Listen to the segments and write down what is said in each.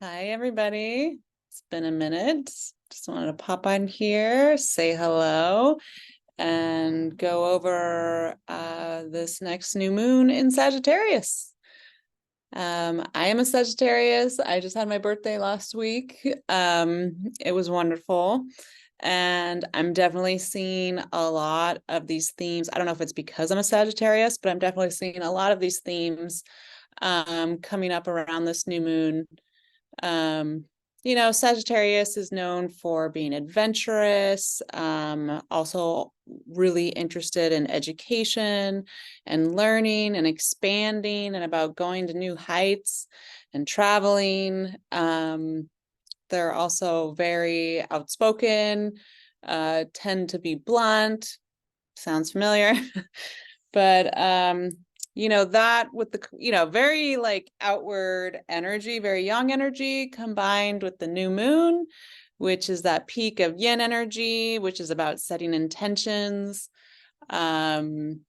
Hi, everybody. It's been a minute. Just wanted to pop on here, say hello, and go over this next new moon in Sagittarius. I am a Sagittarius. I just had my birthday last week. It was wonderful. And I'm definitely seeing a lot of these themes. I don't know if it's because I'm a Sagittarius, but I'm definitely seeing a lot of these themes coming up around this new moon. Um, Sagittarius is known for being adventurous, also really interested in education and learning and expanding and about going to new heights and traveling. They're also very outspoken, tend to be blunt. Sounds familiar. But that with the very like outward energy, very young energy, combined with the new moon, which is that peak of yin energy, which is about setting intentions, and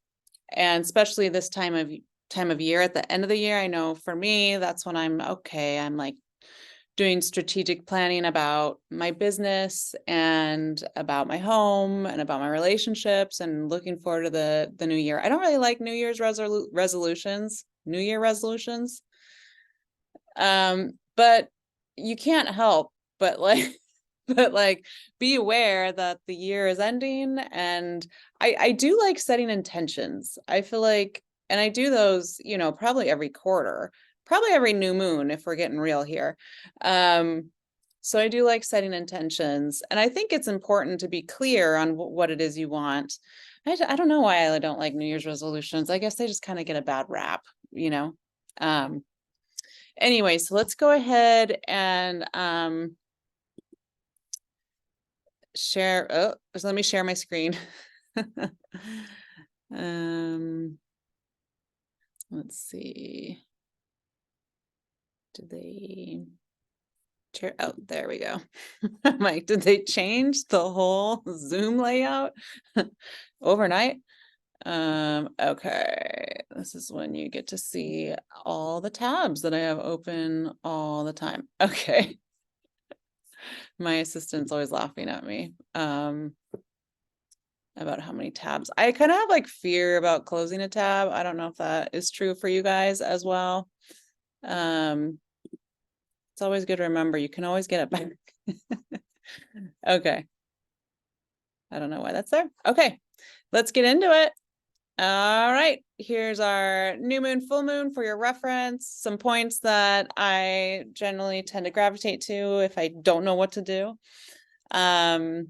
especially this time of year, at the end of the year, I know for me that's when I'm like doing strategic planning about my business and about my home and about my relationships and looking forward to the new year. I don't really like New Year's resolutions, New Year resolutions. But you can't help but like but like be aware that the year is ending, and I do like setting intentions. I feel like, and I do those, probably every quarter, probably every new moon if we're getting real here. So I do like setting intentions, and I think it's important to be clear on what it is you want. I don't know why I don't like New Year's resolutions. I guess they just kind of get a bad rap, you know. Anyway, so let's go ahead and share. Oh, so let me share my screen. um, let's see. Did they share? Oh, there we go. I'm like, did they change the whole Zoom layout overnight? Okay, this is when you get to see all the tabs that I have open all the time. Okay. My assistant's always laughing at me about how many tabs. I kind of have like fear about closing a tab. I don't know if that is true for you guys as well. It's always good to remember you can always get it back. Okay. I don't know why that's there. Okay, let's get into it. All right, here's our new moon, full moon for your reference. Some points that I generally tend to gravitate to if I don't know what to do. So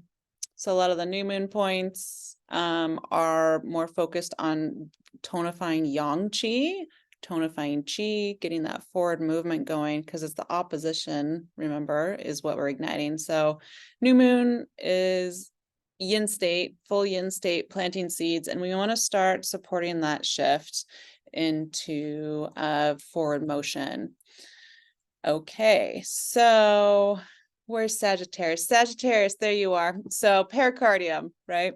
a lot of the new moon points are more focused on tonifying yang qi, tonifying qi, getting that forward movement going, because it's the opposition, remember, is what we're igniting. So new moon is yin state, full yin state, planting seeds, and we want to start supporting that shift into forward motion. Okay, so where's Sagittarius? Sagittarius, there you are. So pericardium, right,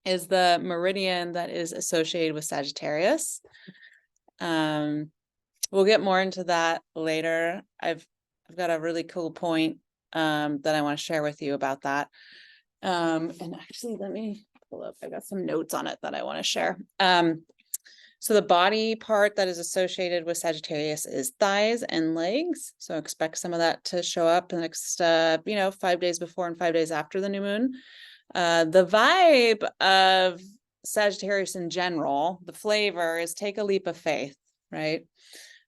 is the meridian that is associated with Sagittarius. We'll get more into that later. I've got a really cool point that I want to share with you about that. And actually, let me pull up. I got some notes on it that I want to share. So the body part that is associated with Sagittarius is thighs and legs. So expect some of that to show up the next, 5 days before and 5 days after the new moon. The vibe of Sagittarius in general, the flavor is take a leap of faith, right?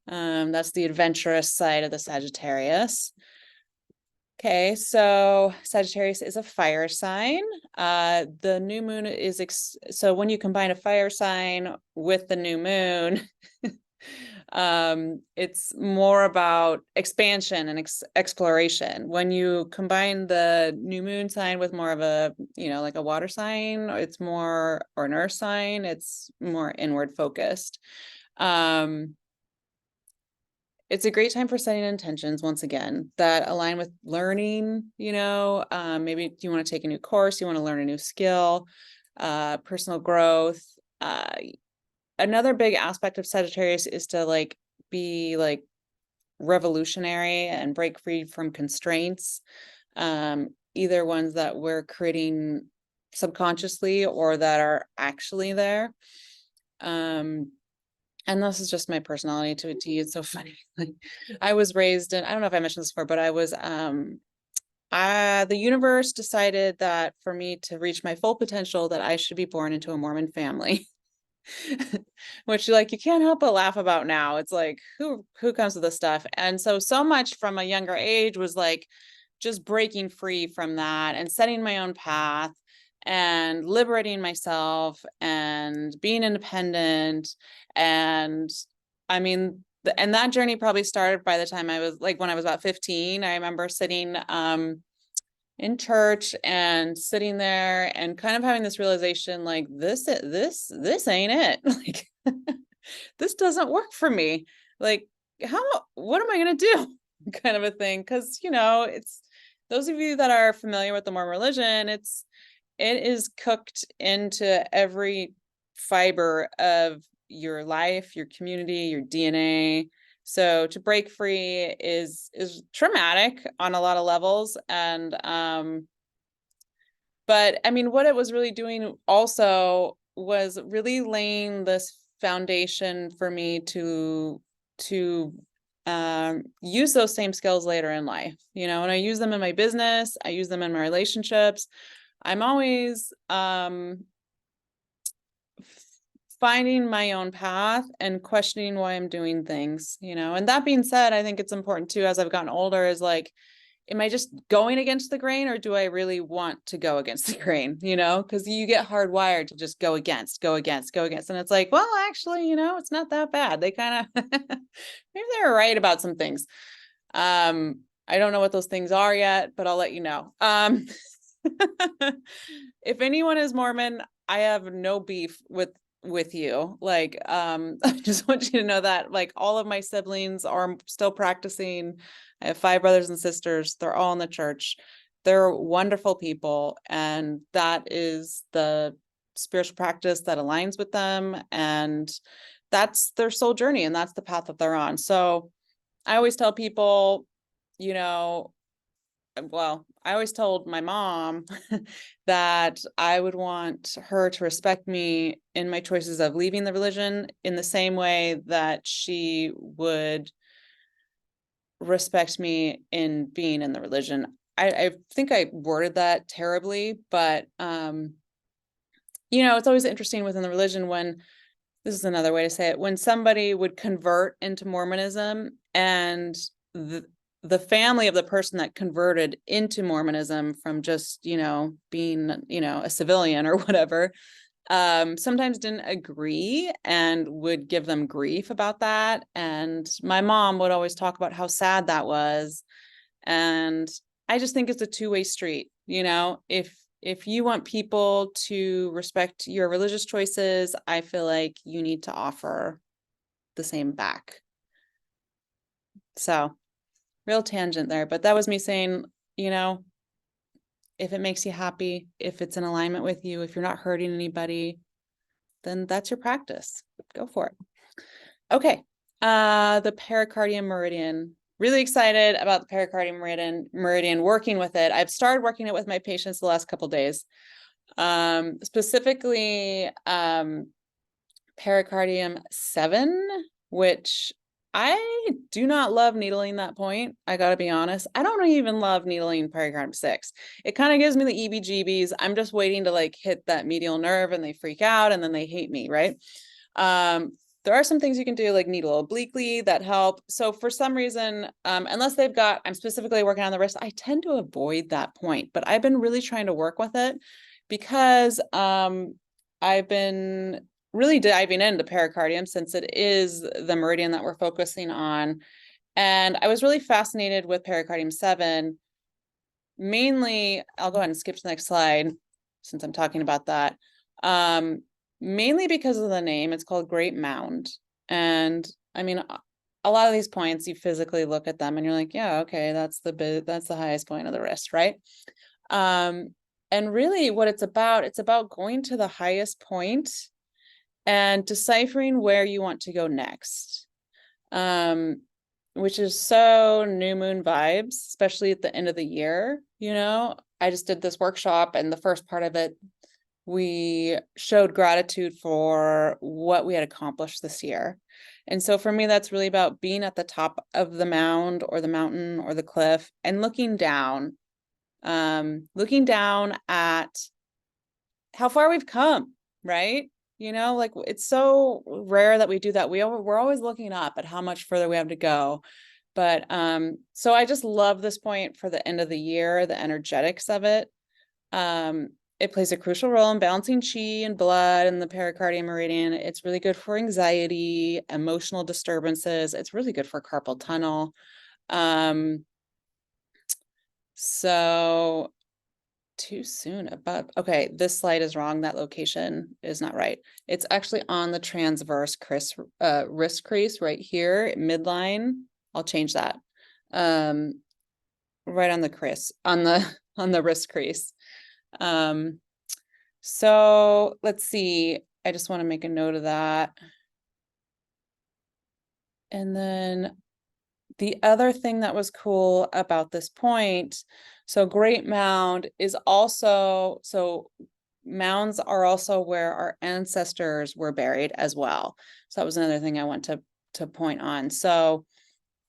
That's the adventurous side of the Sagittarius. Okay, so Sagittarius is a fire sign. The new moon is, so when you combine a fire sign with the new moon, it's more about expansion and exploration. When you combine the new moon sign with more of a, like a water sign, it's more, or an earth sign, it's more inward focused. It's a great time for setting intentions, once again, that align with learning. Maybe you want to take a new course, you want to learn a new skill, personal growth. Another big aspect of Sagittarius is to be revolutionary and break free from constraints, either ones that we're creating subconsciously or that are actually there. And this is just my personality to you. It's so funny. Like, I was raised in, I don't know if I mentioned this before, but I was, the universe decided that for me to reach my full potential, that I should be born into a Mormon family. Which, like, you can't help but laugh about now. It's like, who comes with this stuff? And so much from a younger age was like just breaking free from that and setting my own path and liberating myself and being independent. And I mean, and that journey probably started by the time I was like, when I was about 15. I remember sitting in church and sitting there and kind of having this realization, like, this ain't it. Like, this doesn't work for me. Like, what am I going to do? Kind of a thing. Cause it's, those of you that are familiar with the Mormon religion, it is cooked into every fiber of your life, your community, your DNA. So to break free is traumatic on a lot of levels. And but I mean, what it was really doing also was really laying this foundation for me to use those same skills later in life, and I use them in my business, I use them in my relationships. I'm always finding my own path and questioning why I'm doing things, and that being said, I think it's important too, as I've gotten older, is like, am I just going against the grain, or do I really want to go against the grain? Because you get hardwired to just go against. And it's like, well, actually, it's not that bad. They kind of, maybe they're right about some things. I don't know what those things are yet, but I'll let you know. If anyone is Mormon, I have no beef with you. Like, I just want you to know that, like, all of my siblings are still practicing. I have 5 brothers and sisters. They're all in the church. They're wonderful people. And that is the spiritual practice that aligns with them. And that's their soul journey. And that's the path that they're on. So I always tell people, well, I always told my mom that I would want her to respect me in my choices of leaving the religion in the same way that she would respect me in being in the religion. I think I worded that terribly, but it's always interesting within the religion when, this is another way to say it, when somebody would convert into Mormonism and the family of the person that converted into Mormonism from just, being, a civilian or whatever, sometimes didn't agree and would give them grief about that. And my mom would always talk about how sad that was. And I just think it's a two-way street. If you want people to respect your religious choices, I feel like you need to offer the same back. So, real tangent there, but that was me saying, if it makes you happy, if it's in alignment with you, if you're not hurting anybody, then that's your practice. Go for it. Okay. The pericardium meridian. Really excited about the pericardium meridian, working with it. I've started working it with my patients the last couple of days. Specifically, pericardium 7, which I do not love needling that point. I got to be honest. I don't even love needling pericardium 6. It kind of gives me the EBGBs. I'm just waiting to like hit that medial nerve and they freak out and then they hate me, right? There are some things you can do, like needle obliquely, that help. So for some reason, unless they've got, I'm specifically working on the wrist, I tend to avoid that point, but I've been really trying to work with it because I've been really diving into pericardium since it is the meridian that we're focusing on. And I was really fascinated with pericardium 7. Mainly, I'll go ahead and skip to the next slide since I'm talking about that. Mainly because of the name. It's called Great Mound. And I mean, a lot of these points, you physically look at them and you're like, yeah, okay, that's the highest point of the wrist, right? And really what it's about going to the highest point and deciphering where you want to go next. When which is so new moon vibes, especially at the end of the year. You know, I just did this workshop, and the first part of it, we showed gratitude for what we had accomplished this year. And so for me, that's really about being at the top of the mound or the mountain or the cliff and looking down at how far we've come, right? You know, like it's so rare that we do that. We're always looking up at how much further we have to go. But so I just love this point for the end of the year, the energetics of it. It plays a crucial role in balancing chi and blood and the pericardium meridian. It's really good for anxiety, emotional disturbances. It's really good for carpal tunnel. So too soon above. Okay, this slide is wrong. That location is not right. It's actually on the transverse wrist crease right here, midline. I'll change that. Right on the crease, on the wrist crease. So let's see. I just want to make a note of that. And then the other thing that was cool about this point, so Great Mound is also, so mounds are also where our ancestors were buried as well. So that was another thing I want to point on. So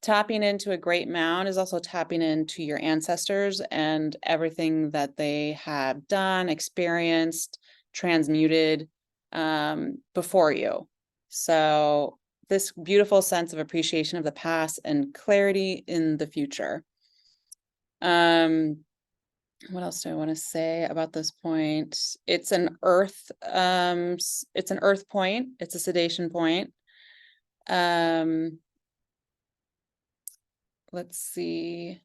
tapping into a great mound is also tapping into your ancestors and everything that they have done, experienced, transmuted before you. So this beautiful sense of appreciation of the past and clarity in the future. What else do I want to say about this point? It's an earth point. It's a sedation point. Let's see.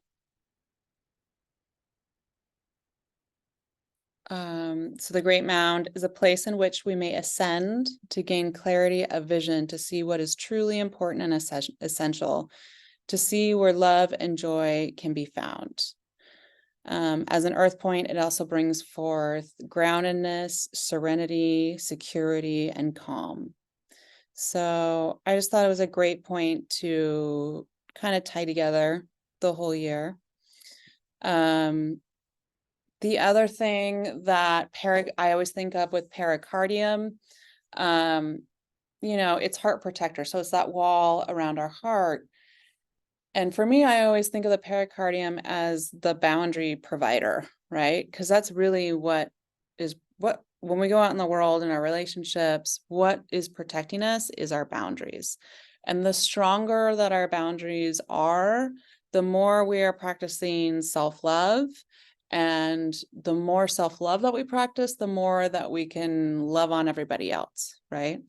So the Great Mound is a place in which we may ascend to gain clarity of vision, to see what is truly important and essential, to see where love and joy can be found. As an earth point, it also brings forth groundedness, serenity, security, and calm. So I just thought it was a great point to kind of tie together the whole year. The other thing that I always think of with pericardium, you know, it's heart protector. So it's that wall around our heart. And for me, I always think of the pericardium as the boundary provider, right? Because that's really what when we go out in the world in our relationships, what is protecting us is our boundaries. And the stronger that our boundaries are, the more we are practicing self-love. And the more self-love that we practice, the more that we can love on everybody else, right?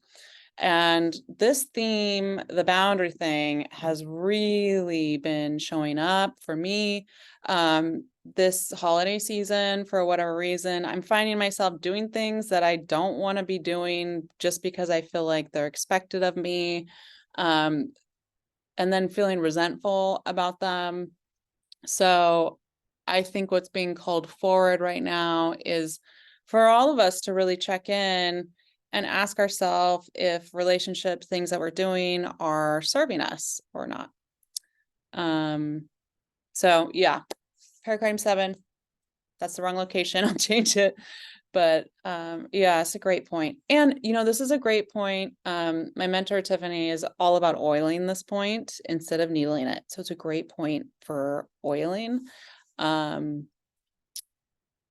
And this theme, the boundary thing, has really been showing up for me this holiday season. For whatever reason, I'm finding myself doing things that I don't want to be doing just because I feel like they're expected of me, and then feeling resentful about them. So I think what's being called forward right now is for all of us to really check in and ask ourselves if relationships, things that we're doing are serving us or not. So yeah, pericardium 7, that's the wrong location. I'll change it. But yeah, it's a great point. And you know, this is a great point. My mentor Tiffany is all about oiling this point instead of needling it. So it's a great point for oiling.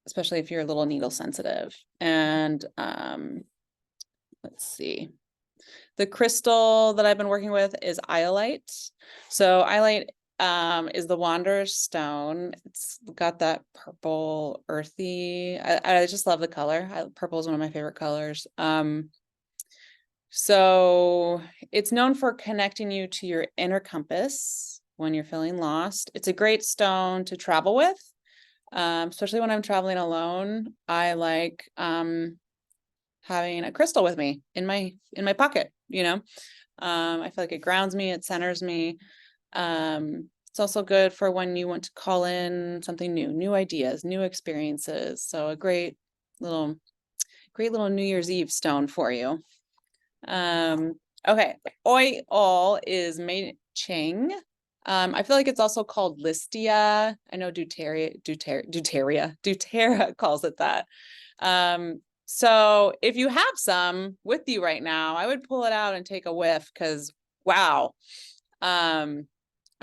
Especially if you're a little needle sensitive. And let's see. The crystal that I've been working with is iolite. So iolite is the Wanderer's Stone. It's got that purple earthy. I just love the color. Purple is one of my favorite colors. So it's known for connecting you to your inner compass when you're feeling lost. It's a great stone to travel with. Especially when I'm traveling alone. I like having a crystal with me in my pocket, you know. I feel like it grounds me, it centers me. It's also good for when you want to call in something new ideas, new experiences. So a great little New Year's Eve stone for you. Okay, oil is Mei Ching. I feel like it's also called Listia. I know doTERRA calls it that. So if you have some with you right now, I would pull it out and take a whiff, because wow. I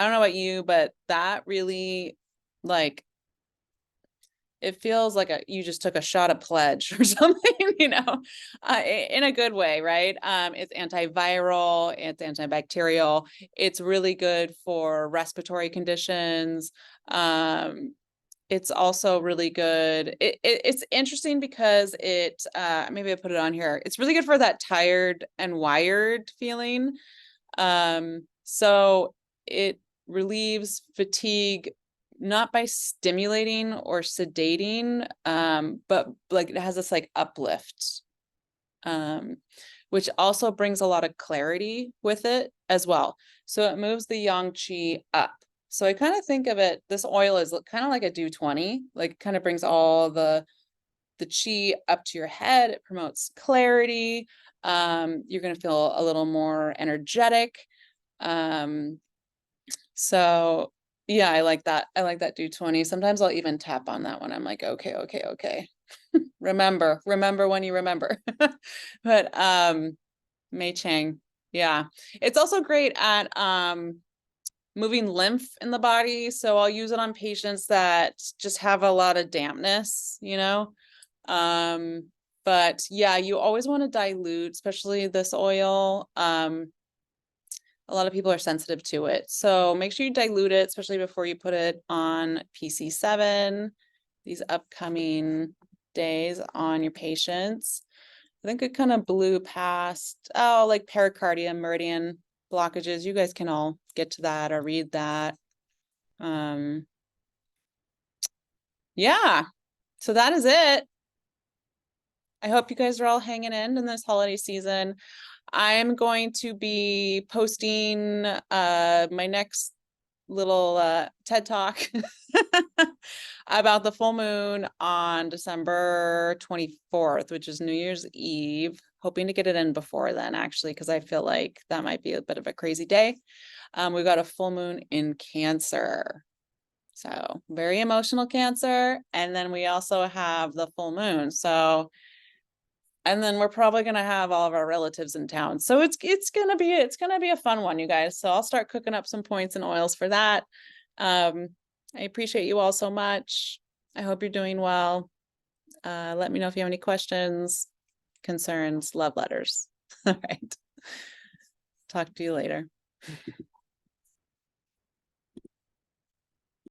don't know about you, but that really, like, it feels like you just took a shot of pledge or something, in a good way, right? It's antiviral, it's antibacterial. It's really good for respiratory conditions. It's also really good. It's interesting because maybe I put it on here. It's really good for that tired and wired feeling. So it relieves fatigue, not by stimulating or sedating, but like it has this like uplift, which also brings a lot of clarity with it as well. So it moves the yang qi up. So I kind of think of it, this oil is kind of like a dew 20, like it kind of brings all the qi up to your head. It promotes clarity. You're going to feel a little more energetic. So yeah, I like that. I like that dew 20. Sometimes I'll even tap on that one. I'm like, okay. remember when you remember. But Mei Chang, yeah. It's also great at moving lymph in the body. So I'll use it on patients that just have a lot of dampness, But yeah, you always want to dilute, especially this oil. A lot of people are sensitive to it. So make sure you dilute it, especially before you put it on PC7, these upcoming days on your patients. I think it kind of blew past, like pericardium, meridian blockages. You guys can all get to that or read that. Yeah, so that is it. I hope you guys are all hanging in this holiday season. I'm going to be posting my next little TED Talk about the full moon on December 24th, which is New Year's Eve. Hoping to get it in before then, actually, because I feel like that might be a bit of a crazy day. We've got a full moon in Cancer. So very emotional Cancer. And then we also have the full moon. So, and then we're probably going to have all of our relatives in town. So it's going to be a fun one, you guys. So I'll start cooking up some points and oils for that. I appreciate you all so much. I hope you're doing well. Let me know if you have any questions, concerns, love letters. All right. Talk to you later.